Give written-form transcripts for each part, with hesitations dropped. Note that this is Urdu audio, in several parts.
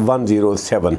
107।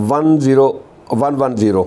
110।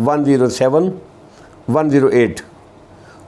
108।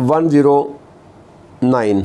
109।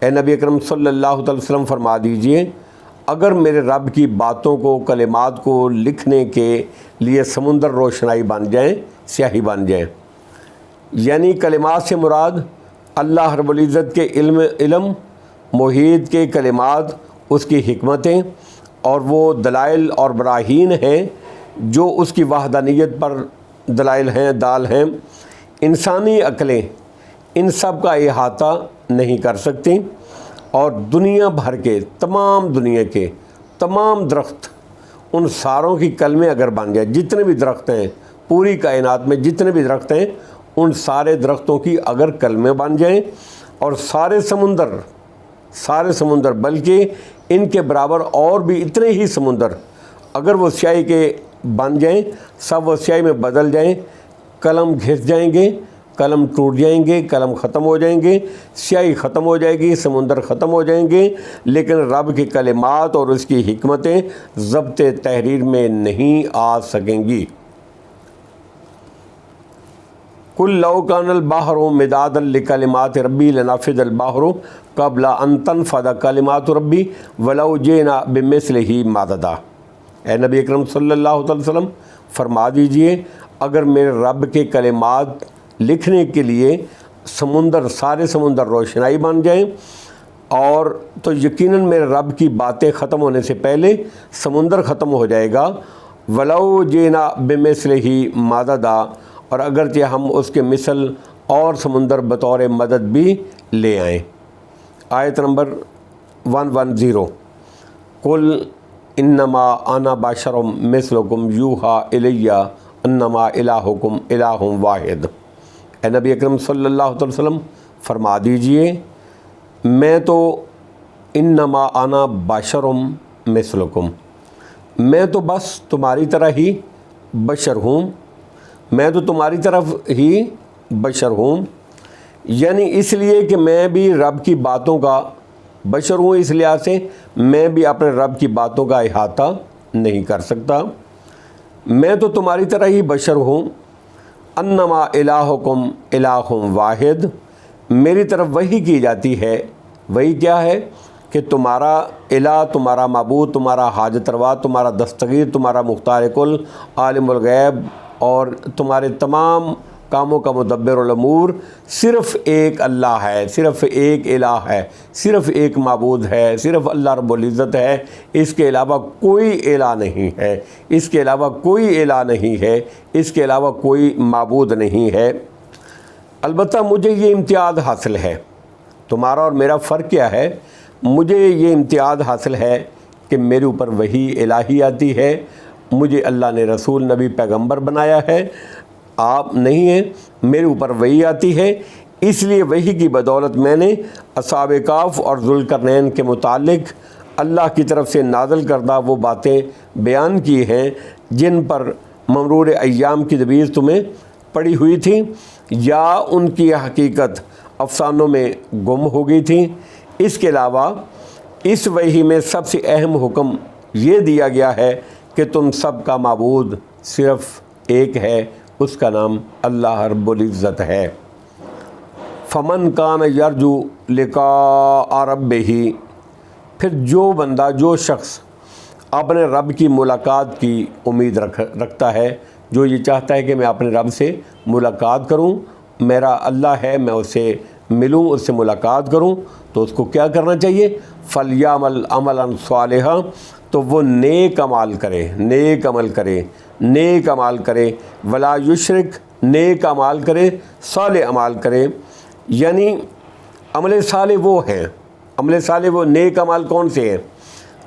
اے نبی اکرم صلی اللہ علیہ وسلم فرما دیجئے اگر میرے رب کی باتوں کو کلمات کو لکھنے کے لیے سمندر روشنائی بن جائیں، سیاہی بن جائیں، یعنی کلمات سے مراد اللہ رب العزت کے علم محیط کے کلمات، اس کی حکمتیں اور وہ دلائل اور براہین ہیں جو اس کی وحدانیت پر دلائل ہیں، دال ہیں، انسانی عقلیں ان سب کا احاطہ نہیں کر سکتی، اور دنیا بھر کے دنیا کے تمام درخت ان ساروں کی کلمے اگر بن جائے، جتنے بھی درخت ہیں پوری کائنات میں جتنے بھی درخت ہیں ان سارے درختوں کی اگر کلمے بن جائیں، اور سارے سمندر بلکہ ان کے برابر اور بھی اتنے ہی سمندر اگر وہ سیاہی کے بن جائیں، سب وہ سیاہی میں بدل جائیں، قلم گھس جائیں گے، قلم ٹوٹ جائیں گے، قلم ختم ہو جائیں گے، سیاہی ختم ہو جائے گی، سمندر ختم ہو جائیں گے، لیکن رب کی کلمات اور اس کی حکمتیں ضبط تحریر میں نہیں آ سکیں گی۔ قُل لَوْ كَانَ الْبَحْرُ مِدَادًا لِكَلِمَاتِ رَبِّي لَنَفِدَ الْبَحْرُ قَبْلَ أَن تَنفَدَ كَلِمَاتُ رَبِّي وَلَوْ جِئْنَا بِمِثْلِهِ مَدَدًا۔ اے نبی اکرم صلی اللہ علیہ وسلم فرما دیجئے اگر میرے رب کے کلمات لکھنے کے لیے سارے سمندر روشنائی بن جائیں، اور تو یقیناً میرے رب کی باتیں ختم ہونے سے پہلے سمندر ختم ہو جائے گا، وَلَوْ جِئْنَا بِمِثْلِهِ مَدَدًا، اور اگرچہ ہم اس کے مثل اور سمندر بطور مدد بھی لے آئیں۔ آیت نمبر 110۔ قُلْ انما انا بشر مثلکم یوحی الی انما الہکم الہ واحد۔ اے نبی اکرم صلی اللہ علیہ وسلم فرما دیجئے میں تو انما انا بشر مثلکم، میں تو بس تمہاری طرح ہی بشر ہوں، میں تو تمہاری طرف ہی بشر ہوں، یعنی اس لیے کہ میں بھی رب کی باتوں کا بشر ہوں، اس لحاظ سے میں بھی اپنے رب کی باتوں کا احاطہ نہیں کر سکتا، میں تو تمہاری طرح ہی بشر ہوں۔ انما الہکم الہ واحد، میری طرف وحی کی جاتی ہے، وہی کیا ہے کہ تمہارا الہ، تمہارا معبود، تمہارا حاجت روا، تمہارا دستگیر، تمہارا مختار کل، عالم الغیب اور تمہارے تمام کاموں کا مدبر الامور صرف ایک اللہ ہے، صرف ایک الہ ہے، صرف ایک معبود ہے، صرف اللہ رب العزت ہے، اس کے علاوہ کوئی الہ نہیں ہے، اس کے علاوہ کوئی الہ نہیں ہے، اس کے علاوہ کوئی معبود نہیں ہے۔ البتہ مجھے یہ امتیاز حاصل ہے، تمہارا اور میرا فرق کیا ہے؟ مجھے یہ امتیاز حاصل ہے کہ میرے اوپر وحی الہی آتی ہے، مجھے اللہ نے رسول نبی پیغمبر بنایا ہے، آپ نہیں ہیں، میرے اوپر وحی آتی ہے، اس لیے وحی کی بدولت میں نے اصحاب کہف اور ذوالقرنین کے متعلق اللہ کی طرف سے نازل کردہ وہ باتیں بیان کی ہیں جن پر مرور ایام کی دبیر تمہیں پڑی ہوئی تھی یا ان کی حقیقت افسانوں میں گم ہو گئی تھی۔ اس کے علاوہ اس وحی میں سب سے اہم حکم یہ دیا گیا ہے کہ تم سب کا معبود صرف ایک ہے، اس کا نام اللہ رب العزت ہے۔ فمن کان یرجو لقاء ربہ، پھر جو بندہ، جو شخص اپنے رب کی ملاقات کی امید رکھتا ہے، جو یہ چاہتا ہے کہ میں اپنے رب سے ملاقات کروں، میرا اللہ ہے، میں اس سے ملوں، اس سے ملاقات کروں، تو اس کو کیا کرنا چاہیے؟ فَلْيَعْمَلْ عَمَلًا صَالِحًا، تو وہ نیک عمل کرے، نیک عمل کرے، نیک عمل کرے، ولا یشرک، نیک عمل کرے، صالح عمل کرے، یعنی عمل صالح وہ ہیں، عمل صالح وہ نیک عمل کون سے ہیں؟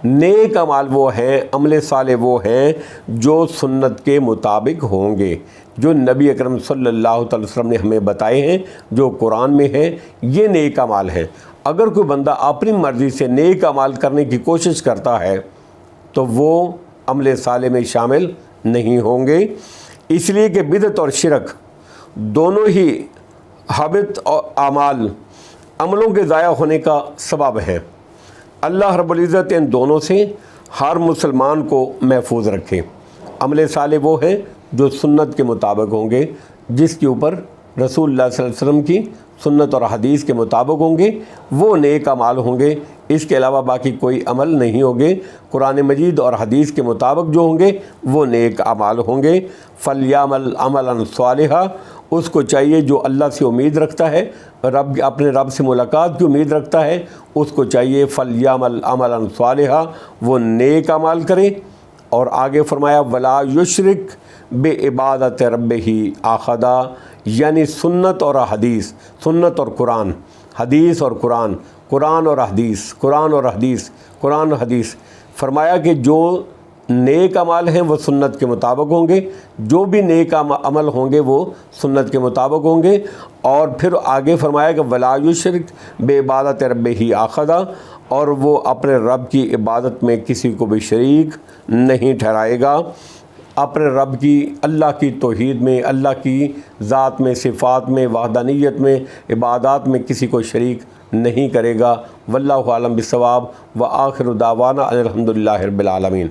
نیک عمل وہ ہیں، عمل صالح وہ ہیں جو سنت کے مطابق ہوں گے، جو نبی اکرم صلی اللہ علیہ وسلم نے ہمیں بتائے ہیں، جو قرآن میں ہیں، یہ نیک عمل ہیں۔ اگر کوئی بندہ اپنی مرضی سے نیک عمل کرنے کی کوشش کرتا ہے تو وہ عمل صالح میں شامل نہیں ہوں گے، اس لیے کہ بدعت اور شرک دونوں ہی حبط اور اعمال، عملوں کے ضائع ہونے کا سبب ہیں۔ اللہ رب العزت ان دونوں سے ہر مسلمان کو محفوظ رکھے۔ عمل صالح وہ ہیں جو سنت کے مطابق ہوں گے، جس کے اوپر رسول اللہ صلی اللہ علیہ وسلم کی سنت اور حدیث کے مطابق ہوں گے وہ نیک اعمال ہوں گے، اس کے علاوہ باقی کوئی عمل نہیں ہوگے۔ قرآن مجید اور حدیث کے مطابق جو ہوں گے وہ نیک اعمال ہوں گے۔ فَلْيَعْمَلْ عَمَلًا صَالِحًا، اس کو چاہیے جو اللہ سے امید رکھتا ہے، اپنے رب سے ملاقات کی امید رکھتا ہے، اس کو چاہیے فَلْيَعْمَلْ عَمَلًا صَالِحًا، وہ نیک اعمال کرے۔ اور آگے فرمایا وَلَا يُشْرِكْ بِعِبَادَةِ رَبِّهِ أَحَدًا، یعنی سنت اور حدیث، سنت اور قرآن، حدیث اور قرآن، قرآن اور حدیث، قرآن اور حدیث، قرآن اور حدیث۔ فرمایا کہ جو نیک اعمال ہیں وہ سنت کے مطابق ہوں گے، جو بھی نیک عمل ہوں گے وہ سنت کے مطابق ہوں گے۔ اور پھر آگے فرمایا کہ وَلَا يُشْرِكْ بِعِبَادَةِ رَبِّهِ أَحَدًا، اور وہ اپنے رب کی عبادت میں کسی کو بھی شریک نہیں ٹھہرائے گا، اپنے رب کی، اللہ کی توحید میں، اللہ کی ذات میں، صفات میں، وحدانیت میں، عبادات میں کسی کو شریک نہیں کرے گا۔ واللہ اعلم بالصواب، وآخر دعوانا الحمدللہ رب العالمین۔